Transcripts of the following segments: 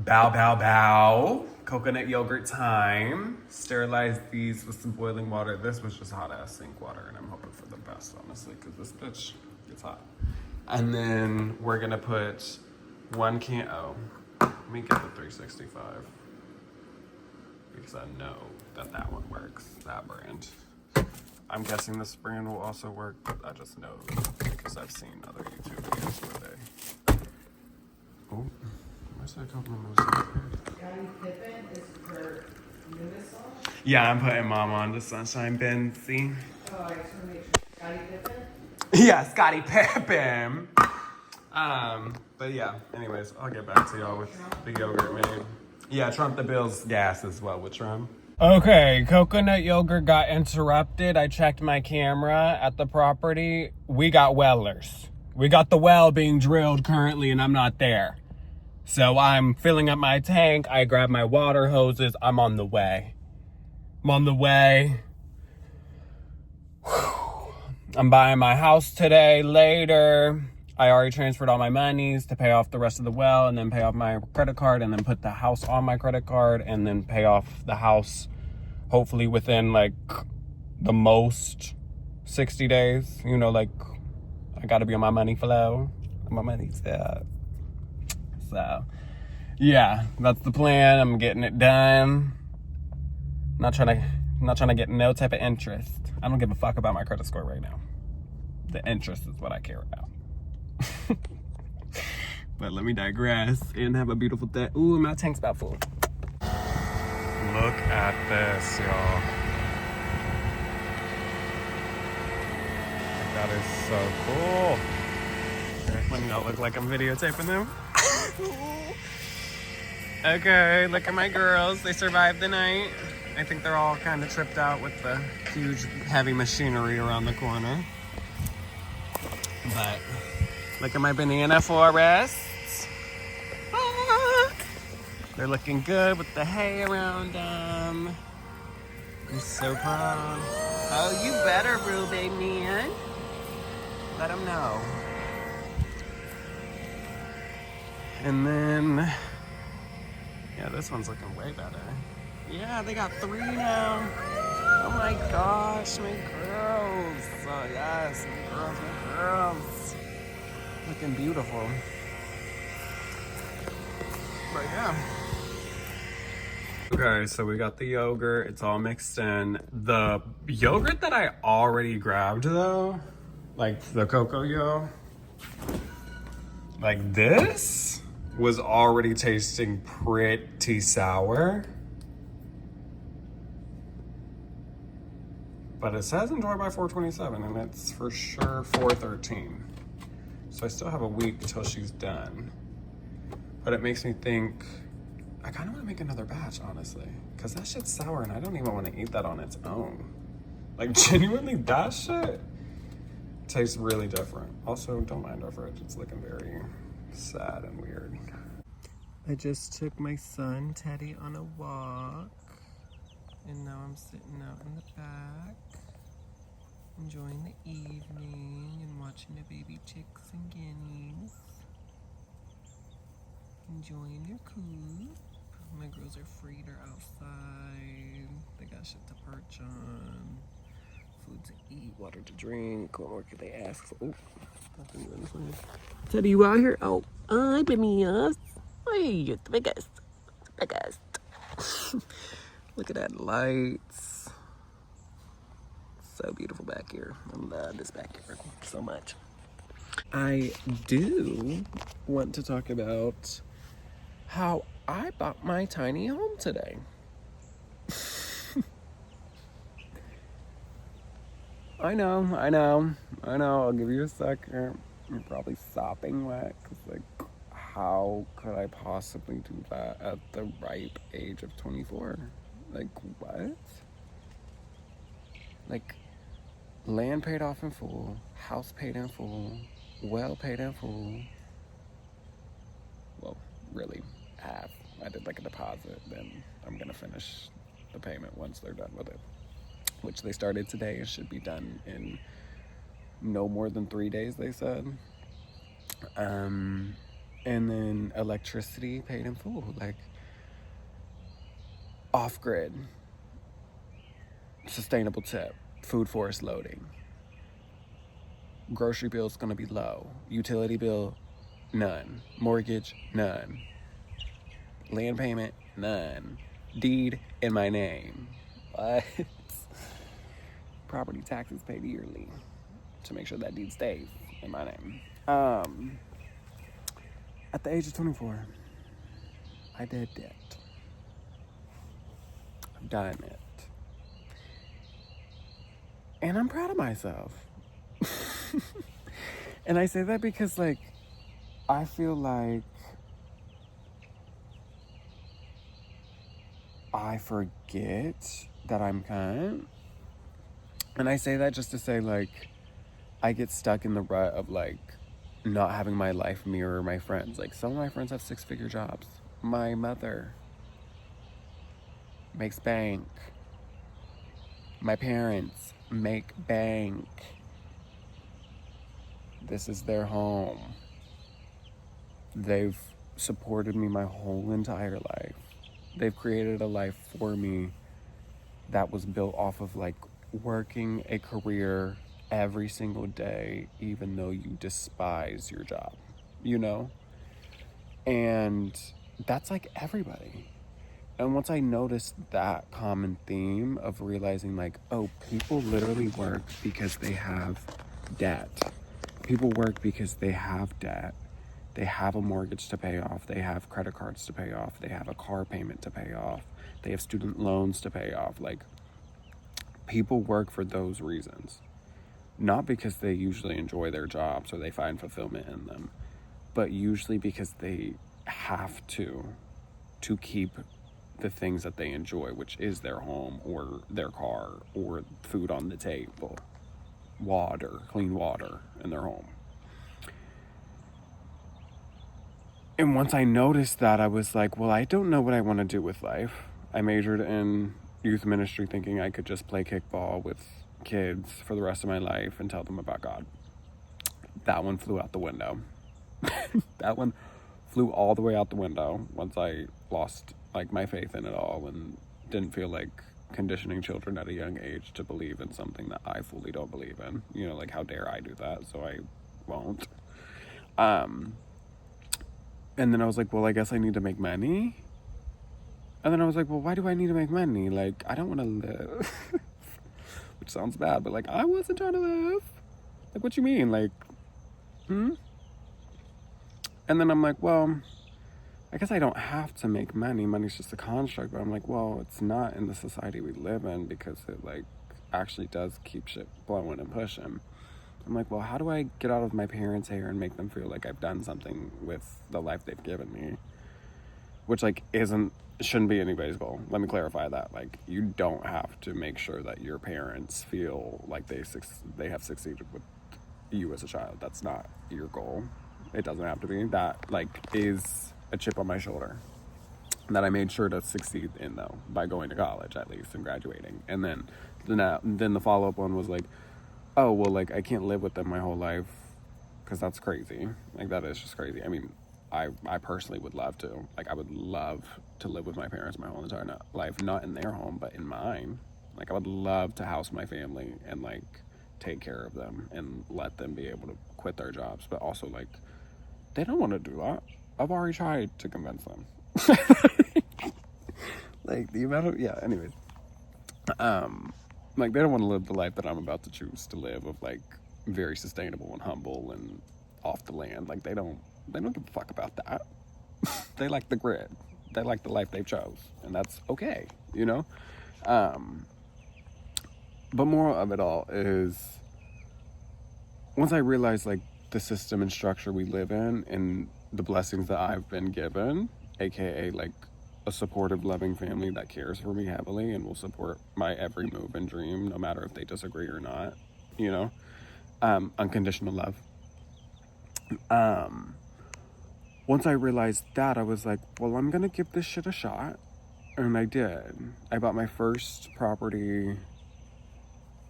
Bow, bow, bow. Coconut yogurt time. Sterilize these with some boiling water. This was just hot ass sink water, and I'm hoping for the best, honestly, because this bitch gets hot. And then we're gonna put 1 can. Oh, let me get the 365 because I know that one works. That brand. I'm guessing this brand will also work, but I just know because I've seen other YouTube videos where they. Oh, where's that coconut mousse? Scottie Pippen is her newest song? Yeah, I'm putting Mom on the Sunshine Bin. See? Oh, I just want to make sure. Scottie Pippen? Yeah, Scottie Pippen. But yeah, anyways, I'll get back to y'all with the yogurt made. Yeah, Trump the Bills gas as well with Trump. Okay, coconut yogurt got interrupted. I checked my camera at the property. We got wellers. We got the well being drilled currently, and I'm not there. So I'm filling up my tank. I grabbed my water hoses. I'm on the way. I'm buying my house today, later. I already transferred all my monies to pay off the rest of the well and then pay off my credit card and then put the house on my credit card and then pay off the house hopefully within like the most 60 days. You know, like I gotta be on my money flow. My money's set. So yeah, that's the plan. I'm getting it done. Not trying to get no type of interest. I don't give a fuck about my credit score right now. The interest is what I care about. But let me digress and have a beautiful day. Ooh, my tank's about full. Look at this, y'all. That is so cool. Let me not look like I'm videotaping them. Okay, look at my girls. They survived the night. I think they're all kind of tripped out with the huge, heavy machinery around the corner. But look at my banana forests. Ah, they're looking good with the hay around them. I'm so proud. Oh, you better, Ruby man. Let them know. And then, yeah, this one's looking way better. Yeah, they got 3 now. Oh my gosh, my girls. Oh yes, my girls. Looking beautiful. But yeah. Okay, so we got the yogurt. It's all mixed in. The yogurt that I already grabbed though, like the cocoa yo, like this was already tasting pretty sour. But it says enjoy by 4/27 and it's for sure 4/13. So I still have a week till she's done. But it makes me think, I kind of want to make another batch, honestly. Because that shit's sour and I don't even want to eat that on its own. Like, genuinely, that shit tastes really different. Also, don't mind our fridge. It's looking very sad and weird. I just took my son, Teddy, on a walk. And now I'm sitting out in the back, enjoying the evening and watching the baby chicks and guineas. Enjoying their coop. My girls are free, they're outside. They got shit to perch on. Food to eat, water to drink. What more could they ask for? Oh, nothing doing this one. Teddy, you out here? Oh, hi, baby. Hey, you're the biggest. The biggest. Look at that lights. So beautiful back here. I love this backyard so much. I do want to talk about how I bought my tiny home today. I know. I'll give you a second. You're probably sopping wet because, like, how could I possibly do that at the ripe age of 24? Like, what? Like, land paid off in full, house paid in full, well paid in full. Well, really, half. I did like a deposit, then I'm gonna finish the payment once they're done with it. Which they started today. It should be done in no more than 3 days, they said. And then electricity paid in full, like off-grid, sustainable tip, food forest loading. Grocery bill's gonna be low. Utility bill, none. Mortgage, none. Land payment, none. Deed in my name. What? Property taxes paid yearly to make sure that deed stays in my name. At the age of 24, I did it. I've done it. And I'm proud of myself. And I say that because, like, I feel like I forget that I'm kind. And I say that just to say, like, I get stuck in the rut of, like, not having my life mirror my friends. Like, some of my friends have 6-figure jobs. My mother makes bank. My parents make bank. This is their home. They've supported me my whole entire life. They've created a life for me that was built off of, like, working a career every single day, even though you despise your job, you know? And that's like everybody. And once I noticed that common theme of realizing, like, oh, people literally work because they have debt. People work because they have debt. They have a mortgage to pay off. They have credit cards to pay off. They have a car payment to pay off. They have student loans to pay off. Like, people work for those reasons. Not because they usually enjoy their jobs or they find fulfillment in them, but usually because they have to keep the things that they enjoy, which is their home or their car or food on the table, water, clean water in their home. And once I noticed that, I was like, well, I don't know what I want to do with life. I majored in youth ministry thinking I could just play kickball with kids for the rest of my life and tell them about God. That one flew out the window. That one flew all the way out the window once I lost, like, my faith in it all and didn't feel like conditioning children at a young age to believe in something that I fully don't believe in. You know, like, how dare I do that? So I won't. And then I was like, well, I guess I need to make money. And then I was like, well, why do I need to make money? Like, I don't want to live. Which sounds bad, but, like, I wasn't trying to live. Like, what you mean? Like, And then I'm like, well, I guess I don't have to make money. Money's just a construct. But I'm like, well, it's not in the society we live in because it, like, actually does keep shit blowing and pushing. I'm like, well, how do I get out of my parents' hair and make them feel like I've done something with the life they've given me? Which, like, shouldn't be anybody's goal. Let me clarify that. Like, you don't have to make sure that your parents feel like they have succeeded with you as a child. That's not your goal. It doesn't have to be. That, like, is a chip on my shoulder that I made sure to succeed in, though, by going to college at least and graduating. And then the follow-up one was like, oh, well, like, I can't live with them my whole life because that's crazy. Like, that is just crazy. I mean, I personally would love to. Like, I would love to live with my parents my whole entire life, not in their home, but in mine. Like, I would love to house my family and, like, take care of them and let them be able to quit their jobs. But also, like, they don't want to do that. I've already tried to convince them. Like, the amount of, yeah, anyways. Like, they don't want to live the life that I'm about to choose to live of, like, very sustainable and humble and off the land. Like, they don't give a fuck about that. They like the grid. They like the life they chose. And that's okay, you know? But moral of it all is, once I realized, like, the system and structure we live in and the blessings that I've been given, aka, like, a supportive, loving family that cares for me heavily and will support my every move and dream, no matter if they disagree or not, you know? Unconditional love. Once I realized that, I was like, well, I'm gonna give this shit a shot. And I did. I bought my first property,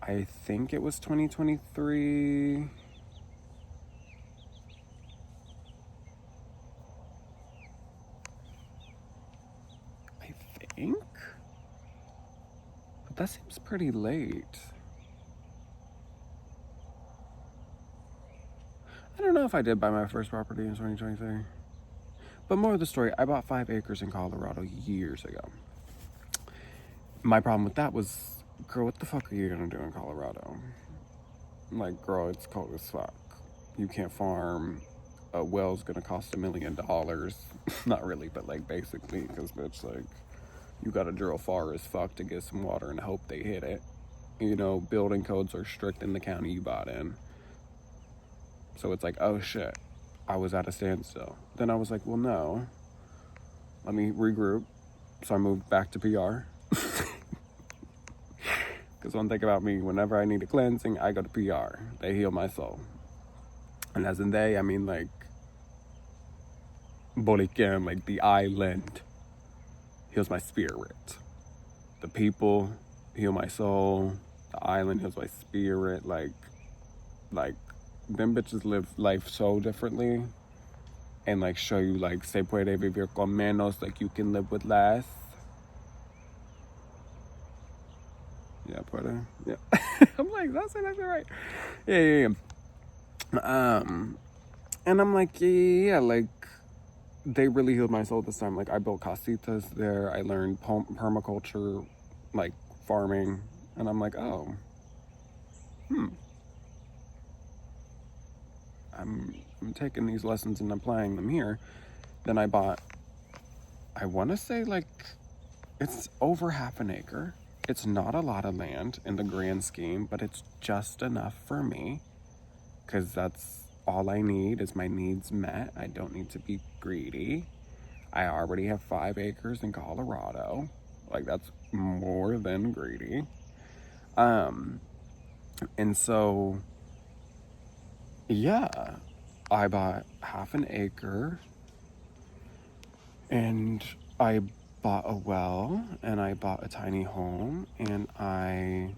I think it was 2023. think. But that seems pretty late. I don't know if I did buy my first property in 2023. But more of the story, I bought 5 acres in Colorado years ago. My problem with that was, girl, what the fuck are you gonna do in Colorado? Like, girl, it's cold as fuck. You can't farm. A well's gonna cost $1 million. Not really, but like basically, because bitch, like, you gotta drill far as fuck to get some water and hope they hit it. You know, building codes are strict in the county you bought in. So it's like, oh shit, I was at a standstill. Then I was like, well, no, let me regroup. So I moved back to PR. Because one thing about me, whenever I need a cleansing, I go to PR. They heal my soul. And as in they, I mean like Borican, like the island heals my spirit. The people heal my soul. The island heals my spirit. Like them bitches live life so differently. And like show you like se puede vivir con menos, like you can live with less. Yeah, puede. Yeah. I'm like, that's actually right. Yeah. And I'm like, yeah, like, they really healed my soul this time. Like, I built casitas there. I learned permaculture, like, farming. And I'm like, oh, I'm taking these lessons and applying them here. Then I bought, I want to say, like, it's over 1/2 acre. It's not a lot of land in the grand scheme, but it's just enough for me. Because that's all I need is my needs met. I don't need to be greedy. I already have 5 acres in Colorado. Like, that's more than greedy. And so, yeah, I bought 1/2 acre and I bought a well and I bought a tiny home and I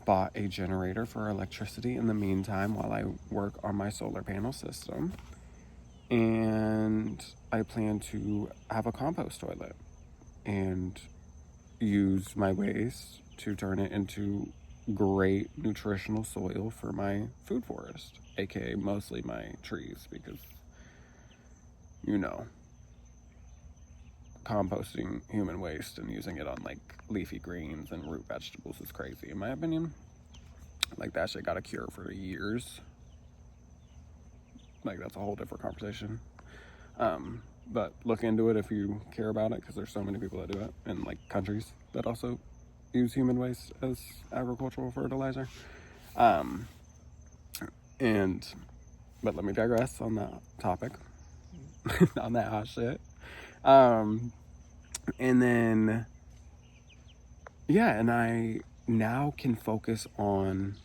bought a generator for electricity in the meantime while I work on my solar panel system. And I plan to have a compost toilet and use my waste to turn it into great nutritional soil for my food forest, aka mostly my trees, because, you know, composting human waste and using it on like leafy greens and root vegetables is crazy in my opinion. Like, that shit got a cure for years. Like, that's a whole different conversation. But look into it if you care about it, because there's so many people that do it in like countries that also use human waste as agricultural fertilizer. But let me digress on that topic. On that hot shit. And then, yeah, and I now can focus on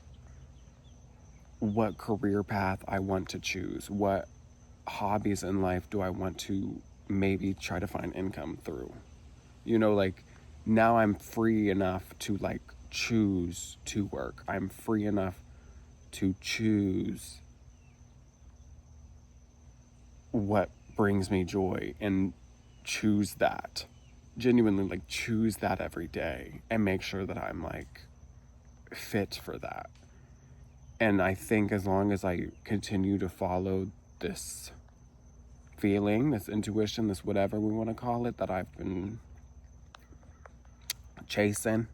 what career path I want to choose. What hobbies in life do I want to maybe try to find income through? You know, like, now I'm free enough to like choose to work. I'm free enough to choose what brings me joy and choose that. Genuinely, like, choose that every day and make sure that I'm like fit for that. And I think as long as I continue to follow this feeling, this intuition, this whatever we want to call it, that I've been chasing,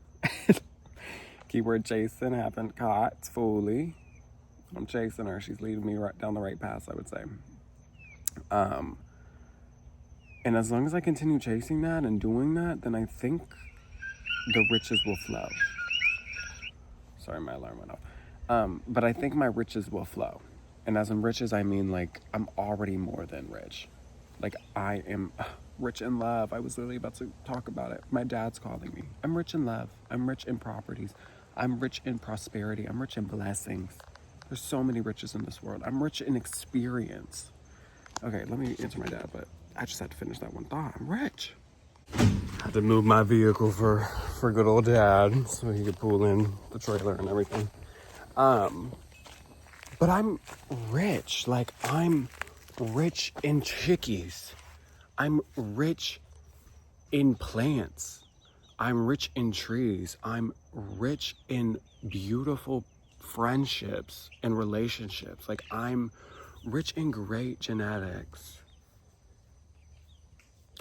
keyword chasing, haven't caught fully. I'm chasing her. She's leading me right down the right path, I would say. And as long as I continue chasing that and doing that, then I think the riches will flow. Sorry, my alarm went off. But I think my riches will flow. And as in riches, I mean, like, I'm already more than rich. Like, I am rich in love. I was literally about to talk about it. My dad's calling me. I'm rich in love. I'm rich in properties. I'm rich in prosperity. I'm rich in blessings. There's so many riches in this world. I'm rich in experience. Okay, let me answer my dad, but I just had to finish that one thought. I'm rich. Had to move my vehicle for good old dad so he could pull in the trailer and everything. But I'm rich. Like, I'm rich in chickies. I'm rich in plants. I'm rich in trees. I'm rich in beautiful friendships and relationships. Like, I'm rich in great genetics.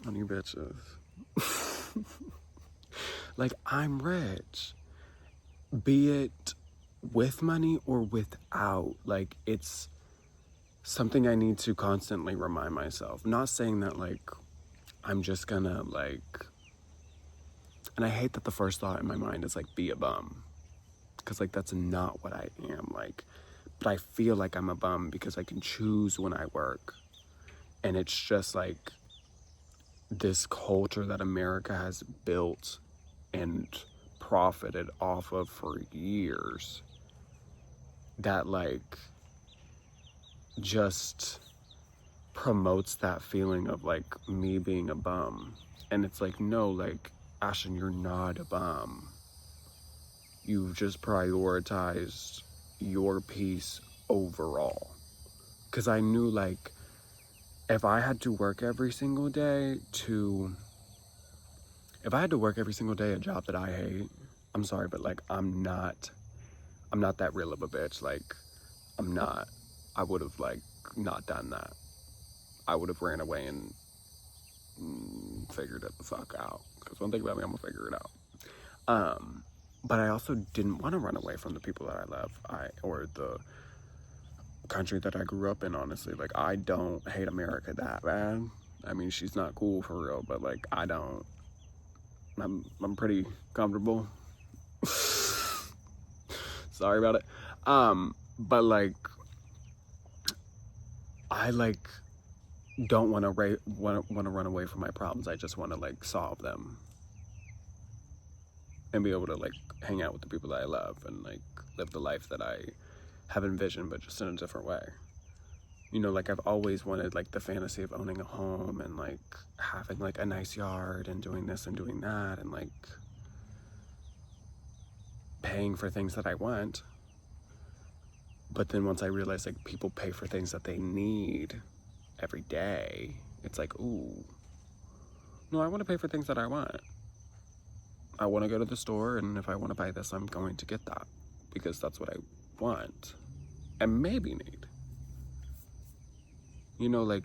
On you bitches. Like, I'm rich. Be it with money or without. Like, it's something I need to constantly remind myself. Not saying that, like, I'm just gonna, like... And I hate that the first thought in my mind is, like, be a bum. Because, like, that's not what I am. Like, but I feel like I'm a bum because I can choose when I work. And it's just, like, this culture that America has built and profited off of for years that, like, just promotes that feeling of, like, me being a bum. And it's like, no, like, Ashton, you're not a bum. You've just prioritized your peace overall. Because I knew, like, if I had to work every single day a job that I hate, I'm sorry, but, like, I'm not that real of a bitch. Like, I'm not. I would have, like, not done that. I would have ran away and figured it the fuck out. Because one thing about me, I'm gonna figure it out. But I also didn't want to run away from the people that I love, or the country that I grew up in, honestly. Like, I don't hate America that bad. I mean, she's not cool for real, but, like, I don't. I'm pretty comfortable. Sorry about it. But, like, I, like, don't want to run away from my problems. I just want to, like, solve them and be able to, like, hang out with the people that I love and, like, live the life that I have envisioned, but just in a different way. You know, like, I've always wanted, like, the fantasy of owning a home and, like, having, like, a nice yard and doing this and doing that and, like, paying for things that I want. But then once I realized, like, people pay for things that they need every day, it's like, ooh, no, I want to pay for things that I want. I want to go to the store, and if I want to buy this, I'm going to get that because that's what I want and maybe need. You know, like,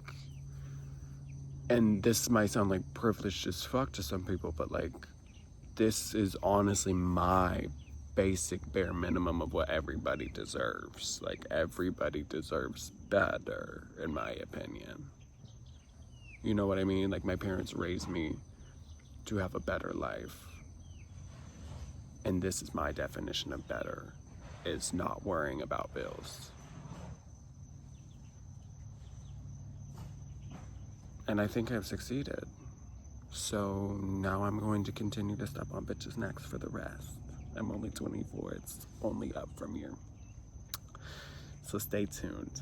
and this might sound like privileged as fuck to some people, but, like, this is honestly my basic bare minimum of what everybody deserves. Like, everybody deserves better, in my opinion. You know what I mean? Like, my parents raised me to have a better life. And this is my definition of better, is not worrying about bills. And I think I've succeeded. So now I'm going to continue to step on bitches' necks for the rest. I'm only 24, it's only up from here. So stay tuned.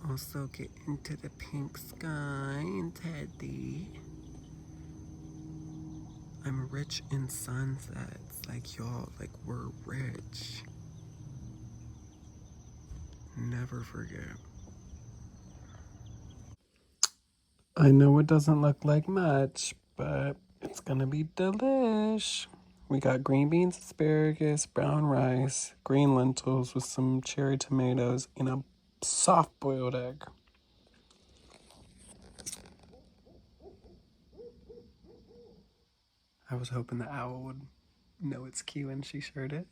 Also get into the pink sky and Teddy. I'm rich in sunsets. Like, y'all, like, we're rich. Never forget. I know it doesn't look like much, but it's gonna be delish. We got green beans, asparagus, brown rice, green lentils with some cherry tomatoes, and a soft-boiled egg. I was hoping the owl would know its cue, and she sure did.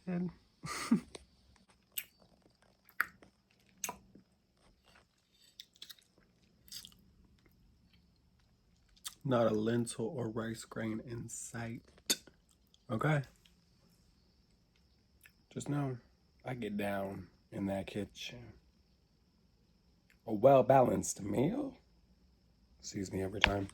Not a lentil or rice grain in sight. Okay. Just know, I get down in that kitchen. A well-balanced meal sees me every time.